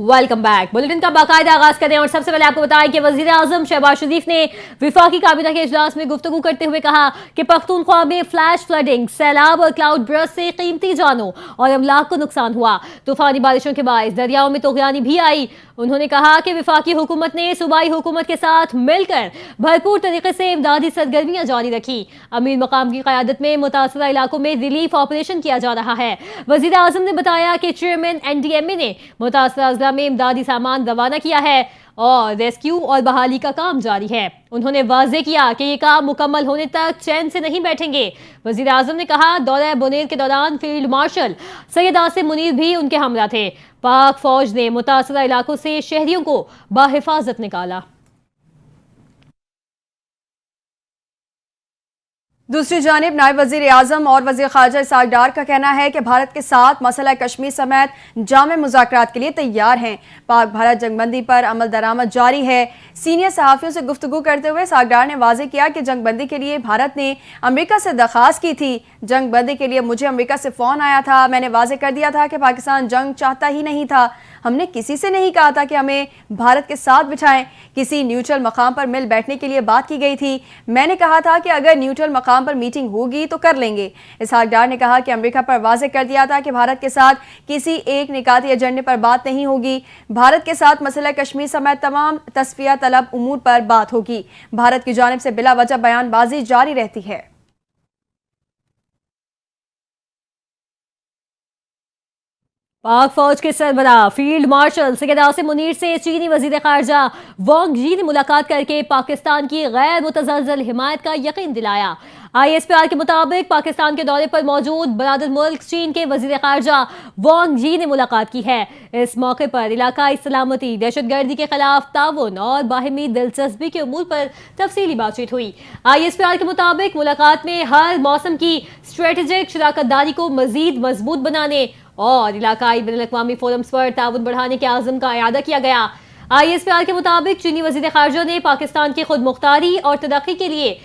Welcome back. Bulletin का बाकायदा आगाज करें और सबसे पहले आपको बताएं कि वजीर आजम शहबाज शरीफ ने विफाकी काबीना के इजलास में गुफ्तगू करते हुए कहा कि पख्तूनख्वा में फ्लैश फ्लडिंग, सैलाब और क्लाउड बर्स्ट से कीमती जानों और अमलाक को नुकसान हुआ। तूफानी बारिशों के बाद दरियाओं में तोगयानी भी आई। उन्होंने कहा कि विफाकी हुकूमत ने सूबाई हुकूमत के साथ मिलकर भरपूर तरीके से इमदादी सरगर्मियां जारी रखी। अमीर मकाम की क़यादत में मुतासरा इलाकों में रिलीफ ऑपरेशन किया जा रहा है। वजीर आजम ने बताया कि चेयरमैन NDMA ने मुतासरा अजला में इमदादी सामान रवाना किया है और रेस्क्यू और बहाली का काम जारी है। उन्होंने वाज़ेह किया कि ये काम मुकम्मल होने तक चैन से नहीं बैठेंगे। वज़ीर आज़म ने कहा दौरा बुनेर के दौरान फील्ड मार्शल सैयद आसिम मुनीर भी उनके हमरा थे। पाक फौज ने मुतासरा इलाकों से शहरियों को बाहिफाजत निकाला। दूसरी जानिब नायब वजीर आजम और वजीर खारजा इसहाक डार का कहना है कि भारत के साथ मसला कश्मीर समेत जामे मुज़ाकरात के लिए तैयार हैं। पाक भारत जंगबंदी पर अमल दरामद जारी है। सीनियर सहाफ़ियों से गुफ्तगू करते हुए इसहाक डार ने वाज़ेह किया कि जंगबंदी के लिए भारत ने अमेरिका से दरख्वास्त की थी। जंगबंदी के लिए मुझे अमेरिका से फ़ोन आया था। मैंने वाज़ेह कर दिया था कि पाकिस्तान जंग चाहता ही नहीं था। हमने किसी से नहीं कहा था कि हमें भारत के साथ बिठाएं। किसी न्यूट्रल मकाम पर मिल बैठने के लिए बात की गई थी। मैंने कहा था कि अगर न्यूट्रल मकाम पर मीटिंग होगी तो कर लेंगे। इसहाक डार ने कहा कि अमेरिका पर वाज़ेह कर दिया था कि भारत के साथ किसी एक निकाती एजेंडे पर बात नहीं होगी। भारत के साथ मसला कश्मीर समेत तमाम तस्फिया तलब उमूर पर बात होगी। भारत की जानिब से बिला वजह बयानबाजी जारी रहती है। पाक फौज के सरबराह फील्ड मार्शल सैयद आसिम मुनीर से चीनी वजीर खारजा वांग यी ने मुलाकात करके पाकिस्तान की गैर मुतज़लज़ल हिमायत का यकीन दिलाया। ISPR के मुताबिक पाकिस्तान के दौरे पर मौजूद बरादर मुल्क चीन के वजीर खारजा वांग यी ने मुलाकात की है। इस मौके पर इलाकाई सलामती, दहशतगर्दी के खिलाफ ताउन और बाहिमी दिलचस्पी के उमूर पर तफसीली बातचीत हुई। ISPR के मुताबिक मुलाकात में हर मौसम की स्ट्रेटेजिक शराकतदारी को मजीद मजबूत बनाने और इलाकाई बैनुल-अक़वामी फोरम्स पर ताउन बढ़ाने के आज़म का इयादा किया गया। ISPR के मुताबिक चीनी वजीर खारजा ने पाकिस्तान की खुद मुख्तारी और तरक्की के लिए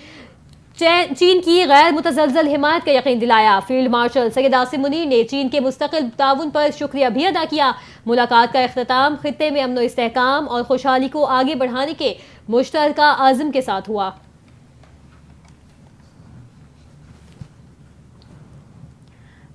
चीन की गैर मुतज़लज़ल हिमायत का यकीन दिलाया। फील्ड मार्शल सैयद आसिम मुनीर ने चीन के मुस्तकिल ताउन पर शुक्रिया भी अदा किया। मुलाकात का इख्तिताम खित्ते में अमन व इस्तेहकाम और खुशहाली को आगे बढ़ाने के मुश्तरका आज़म के साथ हुआ।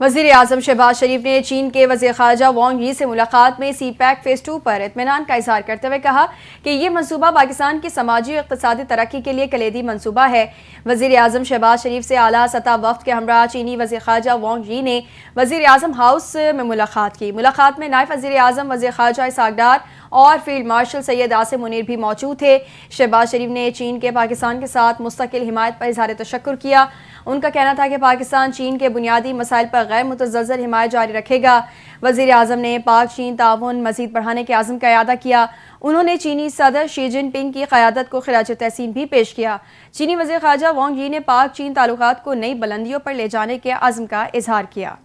वज़ीर आज़म शहबाज शरीफ ने चीन के वज़ीर ख़ारजा वांग यी से मुलाकात में CPEC फ़ेज़ 2 पर इत्मीनान का इज़हार करते हुए कहा कि ये मनसूबा पाकिस्तान की समाजी और इक़्तिसादी तरक्की के लिए कलीदी मनसूबा है। वज़ीर आज़म शहबाज शरीफ से आला सतह वफ़द के हमरा चीनी वज़ीर ख़ारजा वांग यी ने वज़ीर आज़म हाउस में मुलाकात की। मुलाकात में नायब वज़ीर आज़म वज़ीर ख़ारजा इसहाक डार और फील्ड मार्शल सैयद आसिम मुनीर भी मौजूद थे। शहबाज शरीफ ने चीन के पाकिस्तान के साथ मुस्तकिल हिमायत पर इज़हार तशक्कुर किया। उनका कहना था कि पाकिस्तान चीन के बुनियादी मसाइल पर गैर मुतज़लज़ल हिमायत जारी रखेगा। वज़ीर आज़म ने पाक चीन ताउन मज़ीद बढ़ाने के आज़म का इयादा किया। उन्होंने चीनी सदर शी जिनपिंग की क़यादत को खिराज तहसीन भी पेश किया। चीनी वज़ीर ख़ारजा वांग यी ने पाक चीन ताल्लुकात को नई बुलंदियों पर ले जाने के आज़म का इज़हार किया।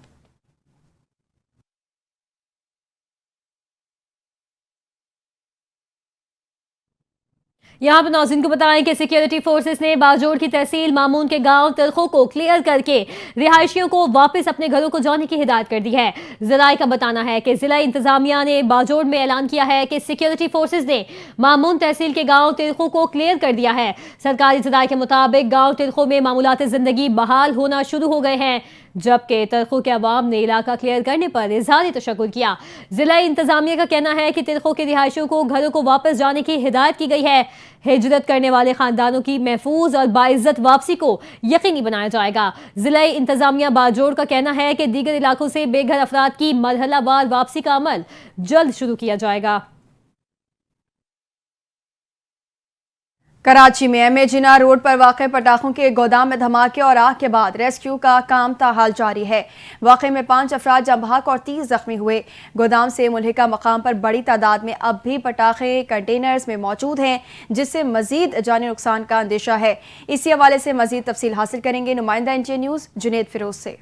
यहाँ पर नाज़रीन को बताएं कि सिक्योरिटी फोर्सेस ने बाजोड़ की तहसील मामून के गांव तिलखों को क्लियर करके रिहायशियों को वापस अपने घरों को जाने की हिदायत कर दी है। ज़राए का बताना है कि जिला इंतजामिया ने बाजोड़ में ऐलान किया है कि सिक्योरिटी फोर्सेस ने मामून तहसील के गाँव तिलखों को क्लियर कर दिया है। सरकारी ज़राए के मुताबिक गाँव तिलखों में मामूलात ज़िंदगी बहाल होना शुरू हो गए हैं, जबकि तिलखों के अवाम ने इलाका क्लियर करने पर इज़हार तशक्कुर किया। जिला इंतजामिया का कहना है कि तिलखों के रिहायशियों को घरों को वापस जाने की हिदायत की गई है। हिजरत करने वाले खानदानों की महफूज और बाइज्जत वापसी को यकीनी बनाया जाएगा। जिला इंतजामिया बाजोड़ का कहना है कि दीगर इलाकों से बेघर अफराद की मरहलावार वापसी का अमल जल्द शुरू किया जाएगा। कराची में MA जिना रोड पर वाक़ पटाखों के गोदाम में धमाके और आग के बाद रेस्क्यू का काम ताहाल जारी है। वाक़े में 5 अफराद जम बहक और 30 जख्मी हुए। गोदाम से मुल्हिका मकाम पर बड़ी तादाद में अब भी पटाखे कंटेनर्स में मौजूद हैं, जिससे मजीद जानी नुकसान का अंदेशा है। इसी हवाले से मजीद तफसील हासिल करेंगे नुमाइंदा NJ न्यूज़ जुनेद फिरोज से।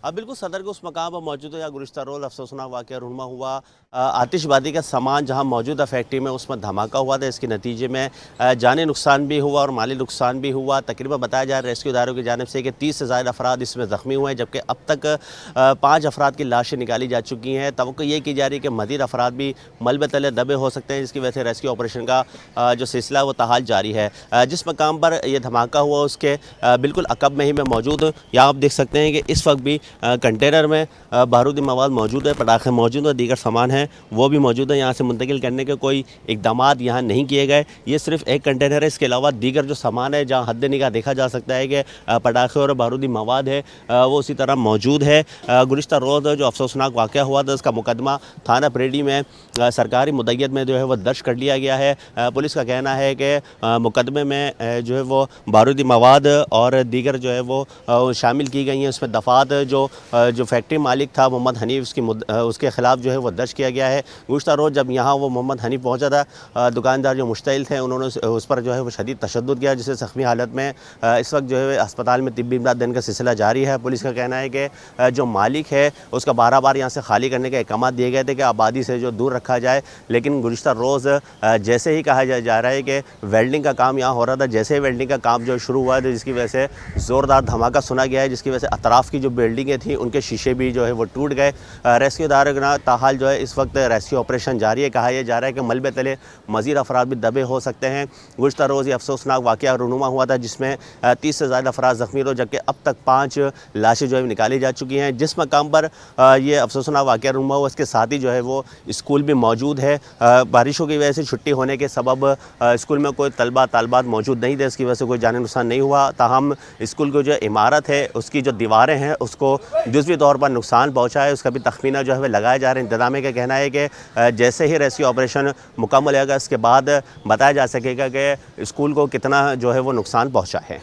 बिल्कुल सदर के उस मकाम पर मौजूद है, या गुज़िश्ता रोज़ अफसोसनाक वाक़या रूनुमा हुआ। आतिशबाज़ी का सामान जहां मौजूद है फैक्ट्री में, उसमें धमाका हुआ था। इसके नतीजे में जानी नुकसान भी हुआ और माली नुकसान भी हुआ। तकरीबन बताया जा रहा है रेस्क्यू इदारों की जानिब से कि 30 से ज़्यादा अफराद इसमें ज़ख्मी हुए हैं, जबकि अब तक 5 अफराद की लाशें निकाली जा चुकी हैं। तवक्को ये की जा रही है कि मज़ीद अफराद भी मलबे तले दबे हो सकते हैं, जिसकी वजह से रेस्क्यू ऑपरेशन का जो सिलसिला है वो ताहाल जारी है। जिस मकाम पर यह धमाका हुआ उसके बिल्कुल अकब में ही मैं मौजूद हूँ। यहाँ आप देख सकते हैं कि इस वक्त भी कंटेनर में बारूदी मवाद मौजूद है, पटाखे मौजूद है, दीगर सामान है वो भी मौजूद है। यहाँ से मुंतकिल करने के कोई इकदाम यहाँ नहीं किए गए। ये सिर्फ एक कंटेनर है, इसके अलावा दीगर जो सामान है जहाँ हद निगाह देखा जा सकता है कि पटाखे और बारूदी मवाद है वो उसी तरह मौजूद है। गुज़िश्ता रोज़ जो अफसोसनाक वाक़या हुआ था उसका मुकदमा थाना परेडी में सरकारी मुद्दत में जो है वो दर्ज कर लिया गया है। पुलिस का कहना है कि मुकदमे में जो है वो बारूदी मवाद और दीगर जो है वो शामिल की गई हैं। उसमें दफ़ात जो फैक्ट्री मालिक था मोहम्मद हनीफ उसके ख़िलाफ़ जो है वो दर्ज किया गया है। गुज़िश्ता रोज़ जब यहाँ वो मोहम्मद हनीफ पहुँचा था, दुकानदार जो मुश्तइल थे उन्होंने उस पर जो है वो शदीद तशद्दुद किया, जिससे ज़ख्मी हालत में इस वक्त जो है अस्पताल में तिब्बी इमदाद देने का सिलसिला जारी है। पुलिस का कहना है कि जो मालिक है उसका बार यहाँ से खाली करने के अहकाम दिए गए थे कि आबादी से जो दूर रखा जाए, लेकिन गुज़िश्ता रोज़ जैसे ही कहा जा रहा है कि वेल्डिंग का काम यहाँ हो रहा था, जैसे ही वेल्डिंग का काम जो शुरू हुआ था जिसकी वजह से ज़ोरदार धमाका सुना गया है, जिसकी वजह से अतराफ़ की जो बिल्डिंगें थी उनके शीशे भी जो है वो टूट गए। रेस्क्यू इदारे का ताहाल जो है इस वक्त रेस्क्यू ऑपरेशन जारी है। कहा यह जा रहा है कि मलबे तले मज़ीद अफराद भी दबे हो सकते हैं। गुज़िश्ता रोज़ ये अफसोसनाक वाक़या रूनुमा हुआ था जिसमें 30 से ज़्यादा अफराद ज़ख्मी हो, जबकि अब तक 5 लाशें जो है निकाली जा चुकी हैं। जिस मकाम पर ये अफसोसनाक वाक़या रूनुमा हुआ उसके साथ ही जो है वो स्कूल भी मौजूद है। बारिशों की वजह से छुट्टी होने के सबब स्कूल में कोई तलबा तालबात मौजूद नहीं थे, इसकी वजह से कोई जानी नुकसान नहीं हुआ। ताहम स्कूल की जो इमारत है उसकी जो दीवारें हैं उसको जुज़वी तौर पर नुकसान पहुँचा है, उसका भी तखमीना जो है वह लगाया जा रहा है। इंतज़ामिया का कहना है कि जैसे ही रेस्क्यू ऑपरेशन मुकम्मल होगा इसके बाद बताया जा सकेगा कि स्कूल को कितना जो है वो नुकसान पहुँचा है।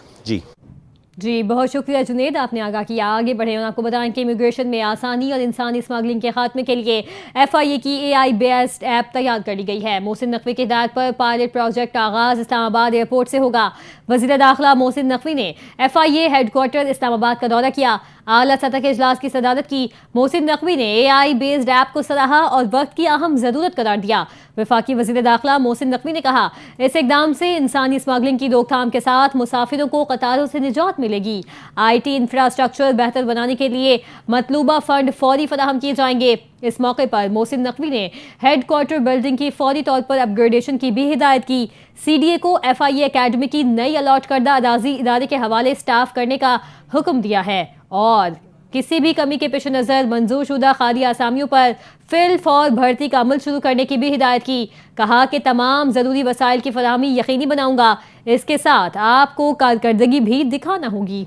जी बहुत शुक्रिया जुनेद, आपने आगाह किया। आगे बढ़े और आपको बताएं कि इमिग्रेशन में आसानी और इंसानी स्मगलिंग के खात्मे के लिए FIA की AI बेस्ड ऐप तैयार कर ली गई है। मोहसिन नकवी की हिदायत पर पायलट प्रोजेक्ट आगाज इस्लामाबाद एयरपोर्ट से होगा। वज़ीर दाखिला मोहसिन नकवी ने FIA हेडक्वार्टर इस्लामाबाद का दौरा किया। आला सतह के इजलास की सदारत की। मोहसिन नकवी ने AI बेस्ड ऐप को सराहा और वक्त की अहम ज़रूरत करार दिया। वफाकी वज़ीर दाखिला मोहसिन नकवी ने कहा, इस इकदाम से इंसानी स्मगलिंग की रोकथाम के साथ मुसाफिरों को कतारों से निजात मिलेगी। IT इंफ्रास्ट्रक्चर बेहतर बनाने के लिए मतलूबा फंड फौरी फराहम किए जाएंगे। इस मौके पर मोहसिन नकवी ने हेडक्वार्टर बिल्डिंग की फौरी तौर पर अपग्रेडेशन की भी हिदायत की। CDA को FIA अकेडमी की नई अलॉट करदा अराजी इदारे के हवाले स्टाफ करने का हुक्म दिया है और किसी भी कमी के पेश नज़र मंजूर शुदा खाली आसामियों पर फिल फॉर भर्ती का अमल शुरू करने की भी हिदायत की। कहा कि तमाम ज़रूरी वसाइल की फराहमी यकीनी बनाऊंगा, इसके साथ आपको कारकर्दगी भी दिखाना होगी।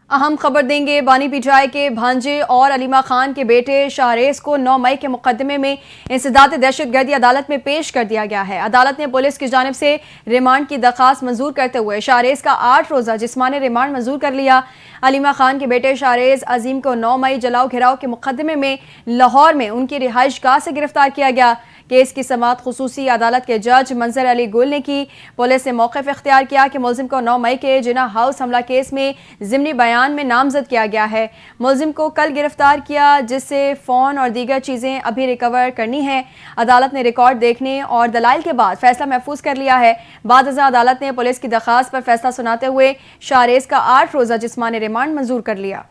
अहम खबर देंगे। बानी पिजाई के भांजे और अलीमा खान के बेटे शाहरेज को 9 मई के मुकदमे में इंसदाद दहशतगर्दी अदालत में पेश कर दिया गया है। अदालत ने पुलिस की जानिब से रिमांड की दरखास्त मंजूर करते हुए शाहरेज का 8 रोज़ा जिस्मानी रिमांड मंजूर कर लिया। अलीमा खान के बेटे शाहरेज अजीम को 9 मई जलाओ घिराव के मुकदमे में लाहौर में उनकी रिहाइश गाह से गिरफ्तार किया गया। केस की समाअत खुसूसी अदालत के जज मंजर अली गुल ने की। पुलिस ने मौक़िफ़ इख्तियार किया कि मुलजिम को 9 मई के जिना हाउस हमला केस में ज़िमनी बयान में नामजद किया गया है। मुलजिम को कल गिरफ्तार किया, जिससे फ़ोन और दीगर चीज़ें अभी रिकवर करनी हैं। अदालत ने रिकॉर्ड देखने और दलाइल के बाद फैसला महफूज कर लिया है। बाद अदालत ने पुलिस की दरख्वास्त पर फैसला सुनाते हुए शाहरेज का 8 रोज़ा जिस्मानी रिमांड मंजूर कर लिया।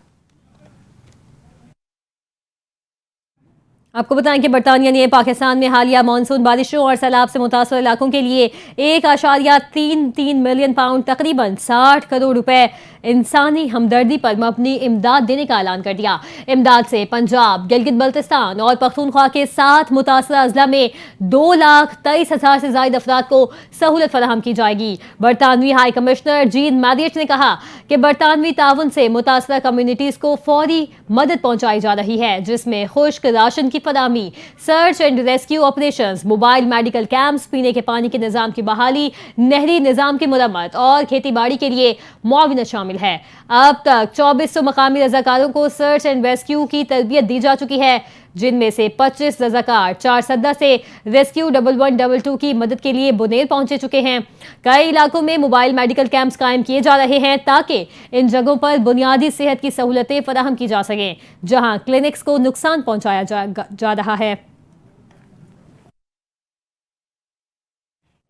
आपको बताएं कि बरतानिया ने पाकिस्तान में हालिया मानसून बारिशों और सैलाब से मुतासर इलाकों के लिए 1.33 मिलियन पाउंड तकरीबन 60 करोड़ रुपए इंसानी हमदर्दी पर मबनी इमदाद देने का ऐलान कर दिया। इमदाद से पंजाब, गिलगित बल्तिस्तान और पख्तूनख्वा के 7 मुतासरा अजला में 2,23,000 से ज्यादा अफराद को सहूलत फराहम की जाएगी। बरतानवी हाई कमिश्नर जीन मैरियट ने कहा कि बरतानवी ताउन से मुतासरा कम्युनिटीज को फौरी मदद पहुंचाई जा रही है, जिसमें खुश्क राशन की फराहमी, search and rescue operations, mobile medical camps, पीने के पानी के निजाम की बहाली, नहरी निजाम की मुरम्मत और खेती बाड़ी के लिए मुआविनत शामिल शामिल है। अब तक 2400 मकामी रजाकारों को सर्च एंड रेस्क्यू की तरबियत दी जा चुकी है, जिनमें से 25 रजाकार 4 सद्दा से रेस्क्यू 1112 की मदद के लिए बुनेर पहुंचे चुके हैं। कई इलाकों में मोबाइल मेडिकल कैंप्स कायम किए जा रहे हैं ताकि इन जगहों पर बुनियादी सेहत की सहूलतें फराहम की जा सकें, जहां क्लिनिक्स को नुकसान पहुंचाया जा रहा है।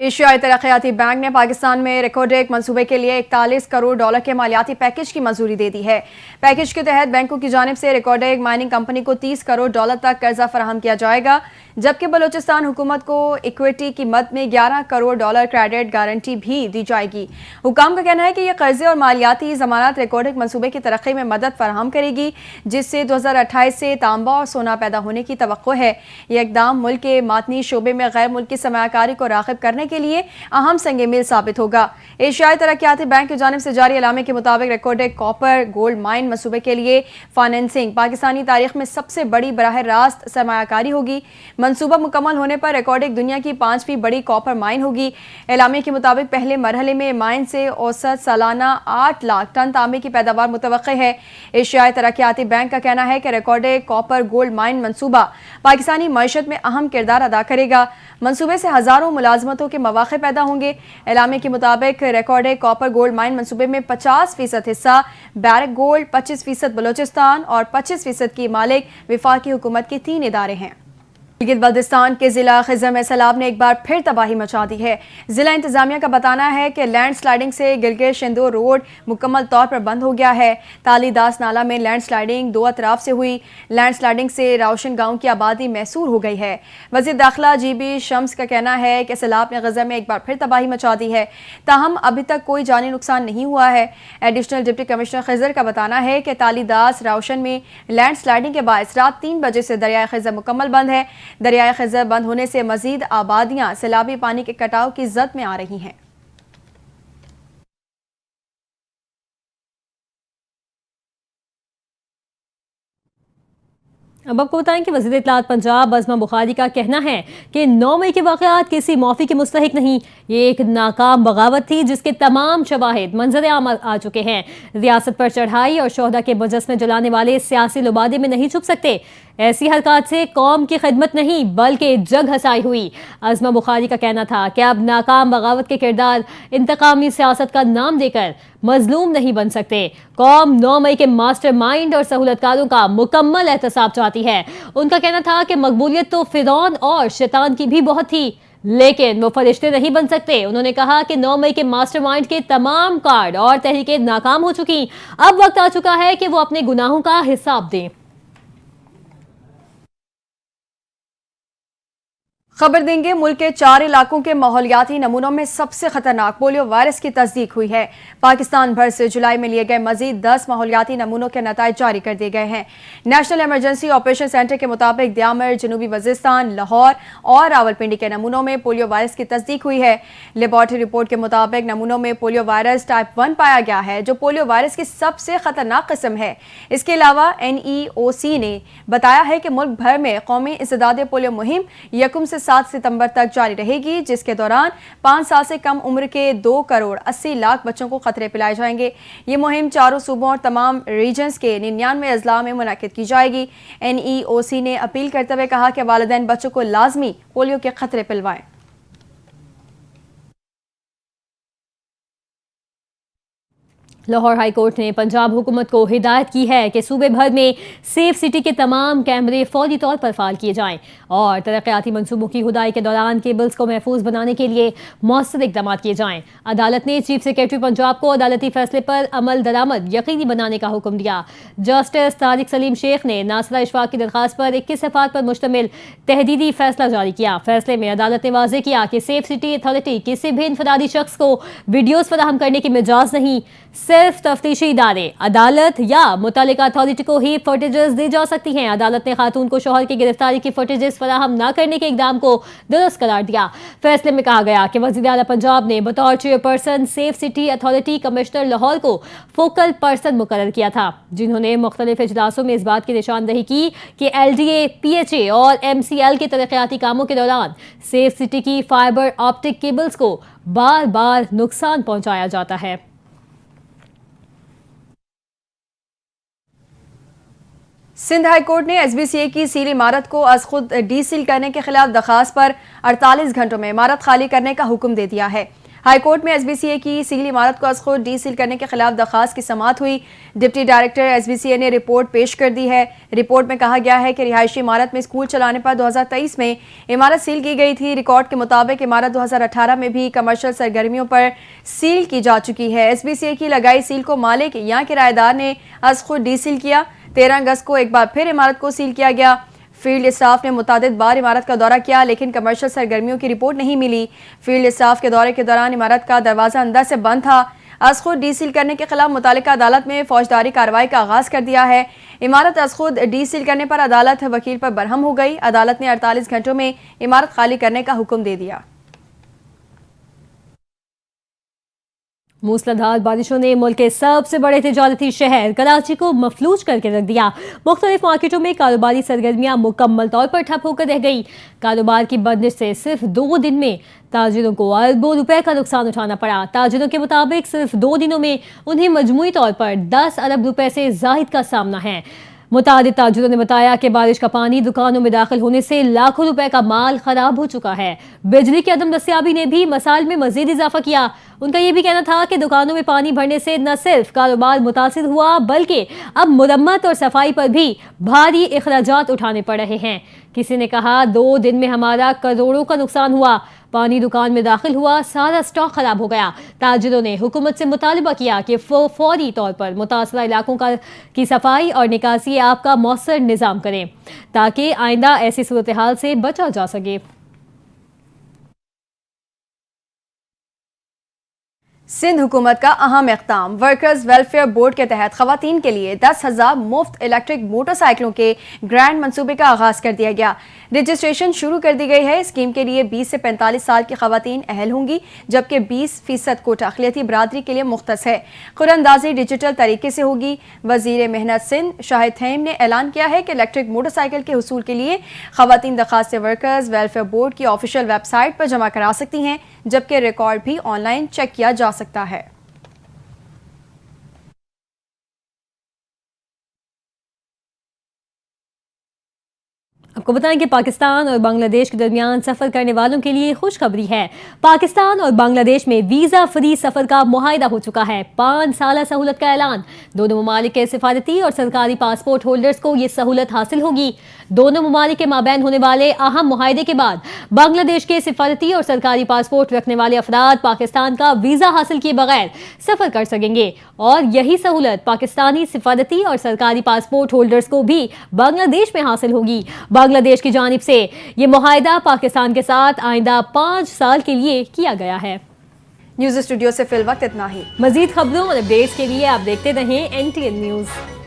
एशियाई तरक्याती बैंक ने पाकिस्तान में रिकॉर्ड मंसूबे के लिए 41 करोड़ डॉलर के मालियाती पैकेज की मंजूरी दे दी है। पैकेज के तहत बैंकों की जानिब से रिकॉर्ड माइनिंग कंपनी को 30 करोड़ डॉलर तक कर्जा फराहम किया जाएगा, जबकि बलूचिस्तान हुकूमत को इक्विटी की मद में 11 करोड़ डॉलर क्रेडिट गारंटी भी दी जाएगी। हुकाम का कहना है कि यह कर्जे और मालियाती जमानत रिकॉर्ड मंसूबे की तरक्की में मदद फराहम करेगी, जिससे 2028 से तांबा और सोना पैदा होने की तवक्को है। यह इकदाम मुल्क के मादनी शोबे में गैर मुल्की सरमायाकारी को राग़िब करने के लिए अहम संग मील साबित होगा। एशियाई तरक्याती बैंक की जानिब से जारी एलामे के मुताबिक रिकॉर्ड कॉपर गोल्ड माइन मंसूबे के लिए फाइनेंसिंग पाकिस्तानी तारीख में सबसे बड़ी बराह रास्त सरमायाकारी होगी। मंसूबा मुकम्मल होने पर रिकॉर्ड दुनिया की 5वीं बड़ी कॉपर माइन होगी। एलामे के मुताबिक पहले मरहले में माइन से औसत सालाना 8 लाख टन तांबे की पैदावार मुतवक्के है। एशियाई तरक्याती बैंक का कहना है कि रिकॉर्ड कॉपर गोल्ड माइन मंसूबा पाकिस्तानी मईशत में अहम किरदार अदा करेगा। मंसूबे से हजारों मुलाजमतों के मौके पैदा होंगे। एलामे के मुताबिक रिकॉर्ड कॉपर गोल्ड माइन मंसूबे में 50% हिस्सा बैरक गोल्ड, 25% बलूचिस्तान और 25% की मालिक वफाकी हुकूमत के 3 इदारे हैं। गिलगित बल्तिस्तान के जिला खिज़र में सैलाब ने एक बार फिर तबाही मचा दी है। जिला इंतजामिया का बताना है कि लैंड स्लाइडिंग से गिलगित शिंदो रोड मुकम्मल तौर पर बंद हो गया है। तालीदास नाला में लैंड स्लाइडिंग 2 अतराफ से हुई। लैंड स्लाइडिंग से रावशन गांव की आबादी महसूर हो गई है। वज़ीर दाखिला GB शम्स का कहना है कि सैलाब ने गज़ा में एक बार फिर तबाही मचा दी है, ताहम अभी तक कोई जानी नुकसान नहीं हुआ है। एडिशनल डिप्टी कमिश्नर खिज़र का बताना है कि तालीदास रावशन में लैंड स्लाइडिंग के बायस रात 3 बजे से दरियाए खिज़र मुकम्मल बंद है। दरियाए खिज़र बंद होने से मजीद आबादियां सैलाबी पानी के कटाव की जद में आ रही हैं। अब आपको बताएं कि वज़ीर इत्तलात पंजाब अज़मा बुखारी का कहना है कि 9 मई के वाक़यात किसी माफ़ी के मुस्तहिक नहीं। ये एक नाकाम बगावत थी जिसके तमाम शवाहिद मंजर आम आ चुके हैं। रियासत पर चढ़ाई और शोहदा के मुजस्समे जलाने वाले सियासी लुबादे में नहीं छुप सकते। ऐसी हरकत से कौम की खिदमत नहीं बल्कि जग हसाई हुई। अज़मा बुखारी का कहना था कि अब नाकाम बगावत के किरदार इंतकामी सियासत का नाम देकर मजलूम नहीं बन सकते। कौम 9 मई के मास्टर माइंड और सहूलतकारों का मुकम्मल एहतसाब चाहती है। उनका कहना था कि मकबूलियत तो फिरौन और शैतान की भी बहुत थी, लेकिन वो फरिश्ते नहीं बन सकते। उन्होंने कहा कि 9 मई के मास्टरमाइंड के तमाम कार्ड और तहरीकें नाकाम हो चुकी। अब वक्त आ चुका है कि वो अपने गुनाहों का हिसाब दें। खबर देंगे, मुल्क के 4 इलाकों के माहौलियाती नमूनों में सबसे खतरनाक पोलियो वायरस की तस्दीक हुई है। पाकिस्तान भर से जुलाई में लिए गए मजीद 10 माहौलियाती नमूनों के नताइज जारी कर दिए गए हैं। नेशनल इमरजेंसी ऑपरेशन सेंटर के मुताबिक दियामर, जनूबी वजीस्तान, लाहौर और रावलपिंडी के नमूनों में पोलियो वायरस की तस्दीक हुई है। लेबॉर्टरी रिपोर्ट के मुताबिक नमूनों में पोलियो वायरस टाइप 1 पाया गया है, जो पोलियो वायरस की सबसे खतरनाक किस्म है। इसके अलावा NEOC ने बताया है कि मुल्क भर में कौमी इंसदाद पोलियो मुहिम 1 से 7 सितंबर तक जारी रहेगी, जिसके दौरान 5 साल से कम उम्र के 2 करोड़ 80 लाख बच्चों को खतरे पिलाए जाएंगे। ये मुहिम 4 सूबों और तमाम रीजन्स के 99 अजला में मुनक्किद की जाएगी। NEOC ने अपील करते हुए कहा कि वालिदैन बच्चों को लाजमी पोलियो के खतरे पिलवाएं। लाहौर हाई कोर्ट ने पंजाब हुकूमत को हिदायत की है कि सूबे भर में सेफ सिटी के तमाम कैमरे फौरी तौर पर फाल किए जाएं और तरक्याती मनसूबों की खुदाई के दौरान केबल्स को महफूज बनाने के लिए मौसर इकदाम किए जाएं। अदालत ने चीफ सेक्रेटरी पंजाब को अदालती फैसले पर अमल दरामद यकीनी बनाने का हुक्म दिया। जस्टिस तारिक सलीम शेख ने नासरा इशफाक की दरखास्त पर 21 सफ़ात पर मुश्तमिल तहदीदी फैसला जारी किया। फैसले में अदालत ने वाज़ेह किया कि सेफ सिटी अथॉरिटी किसी भी इनफरादी शख्स को वीडियोज़ फराहम करने की मिजाज नहीं, सिर्फ तफ्तीशी इदारे, अदालत या मुतालिका अथॉरिटी को ही फुटेजेस दी जा सकती हैं। अदालत ने खातून को शौहर की गिरफ्तारी की फुटेजेस फराहम न करने के इकदाम को दुरुस्त करार दिया। फैसले में कहा गया कि वज़ीर आला पंजाब ने बतौर chairperson safe city authority commissioner Lahore को फोकल पर्सन मुकर्रर किया था, जिन्होंने मुख्तलिफ इजलासों में इस बात की निशानदही की कि LDA, PHA और MCL के तरक्याती कामों के दौरान सेफ सिटी की फाइबर ऑप्टिक केबल्स को बार बार नुकसान पहुंचाया जाता है। सिंध हाई कोर्ट ने एसबीसीए की सील इमारत को अज खुद डीसील करने के खिलाफ दरखास्त पर 48 घंटों में इमारत खाली करने का हुक्म दे दिया है। हाई कोर्ट में एसबीसीए की सील इमारत को अज खुद डीसील करने के खिलाफ दरखास्त की समाअत हुई। डिप्टी डायरेक्टर एसबीसीए ने रिपोर्ट पेश कर दी है। रिपोर्ट में कहा गया है कि रिहायशी इमारत में स्कूल चलाने पर 2023 में इमारत सील की गई थी। रिकॉर्ड के मुताबिक इमारत 2018 में भी कमर्शियल सरगर्मियों पर सील की जा चुकी है। एसबीसीए की लगाई सील को मालिक या किराएदार ने अज खुद डीसील किया। 13 अगस्त को एक बार फिर इमारत को सील किया गया। फील्ड स्टाफ ने मुतादिद बार इमारत का दौरा किया, लेकिन कमर्शियल सरगर्मियों की रिपोर्ट नहीं मिली। फील्ड स्टाफ के दौरे के दौरान इमारत का दरवाजा अंदर से बंद था। अज खुद डीसील करने के खिलाफ मुतालिका अदालत में फौजदारी कार्रवाई का आगाज कर दिया है। इमारत अज खुद डीसील करने पर अदालत वकील पर बरहम हो गई। अदालत ने 48 घंटों में इमारत खाली करने का हुक्म दे दिया। मूसलाधार बारिशों ने मुल्क के सबसे बड़े तिजारती शहर कराची को मफलूज करके रख दिया। मुख्तलिफ मार्केटों में कारोबारी सरगर्मियां मुकम्मल तौर पर ठप होकर रह गई। कारोबार की बंदिश से सिर्फ 2 दिन में ताजिरों को अरबों रुपए का नुकसान उठाना पड़ा। ताजिरों के मुताबिक सिर्फ 2 दिनों में उन्हें मजमूई तौर पर 10 अरब रुपए से जाहिद का सामना है। मुतादिद ताजिरों ने बताया कि बारिश का पानी दुकानों में दाखिल होने से लाखों रुपए का माल खराब हो चुका है। बिजली की अदम दस्तियाबी ने भी मसाइल में मजीद इजाफा किया। उनका यह भी कहना था कि दुकानों में पानी भरने से न सिर्फ कारोबार मुतासिर हुआ, बल्कि अब मुरम्मत और सफाई पर भी भारी इखराजात उठाने पड़ रहे हैं। किसी ने कहा 2 दिन में हमारा करोड़ों का नुकसान हुआ। पानी दुकान में दाखिल हुआ, सारा स्टॉक खराब हो गया। ताजिरों ने हुकूमत से मुतालबा किया कि फौरी तौर पर मुतासरा इलाकों की सफाई और निकासी आप का मौसर निज़ाम करें, ताकि आइंदा ऐसी सूरत हाल से बचा जा सके। सिंध हुकूमत का अहम इक़दाम। वर्कर्स वेलफेयर बोर्ड के तहत खवातीन के लिए 10,000 मुफ्त इलेक्ट्रिक मोटरसाइकिलों के ग्रैंड मंसूबे का आगाज कर दिया गया। रजिस्ट्रेशन शुरू कर दी गई है। स्कीम के लिए 20 से 45 साल की खवातीन अहल होंगी, जबकि 20% कोटा अक़लियती बरादरी के लिए मुख्तस है। कुरानंदाजी डिजिटल तरीके से होगी। वज़ीर मेहनत सिंध शाहिद थईम ने ऐलान किया है कि इलेक्ट्रिक मोटरसाइकिल के हुसूल के लिए खवातीन दरखास्तें वर्कर्स वेलफेयर बोर्ड की ऑफिशियल वेबसाइट पर जमा करा सकती हैं, जबकि रिकॉर्ड भी ऑनलाइन चेक किया जा सकता है। आपको बताएं कि पाकिस्तान और बांग्लादेश के दरमियान सफर करने वालों के लिए खुशखबरी है। पाकिस्तान और बांग्लादेश में वीजा फ्री सफर का मुआहिदा हो चुका है। 5 साला सहूलत का ऐलान। दोनों ममालिक के सिफारती और सरकारी पासपोर्ट होल्डर्स को ये सहूलत हासिल होगी। दोनों ममालिक के माबैन होने वाले अहम मुआहिदे के बाद बांग्लादेश के सिफारती और सरकारी पासपोर्ट रखने वाले अफराद पाकिस्तान का वीजा हासिल किए बगैर सफर कर सकेंगे, और यही सहूलत पाकिस्तानी सिफारती और सरकारी पासपोर्ट होल्डर्स को भी बांग्लादेश में हासिल होगी। बांग्लादेश की जानिब से ये मुआहिदा पाकिस्तान के साथ आइंदा 5 साल के लिए किया गया है। न्यूज़ स्टूडियो से फिल वक्त इतना ही। मजीद खबरों और अपडेट्स के लिए आप देखते रहें NTN न्यूज़।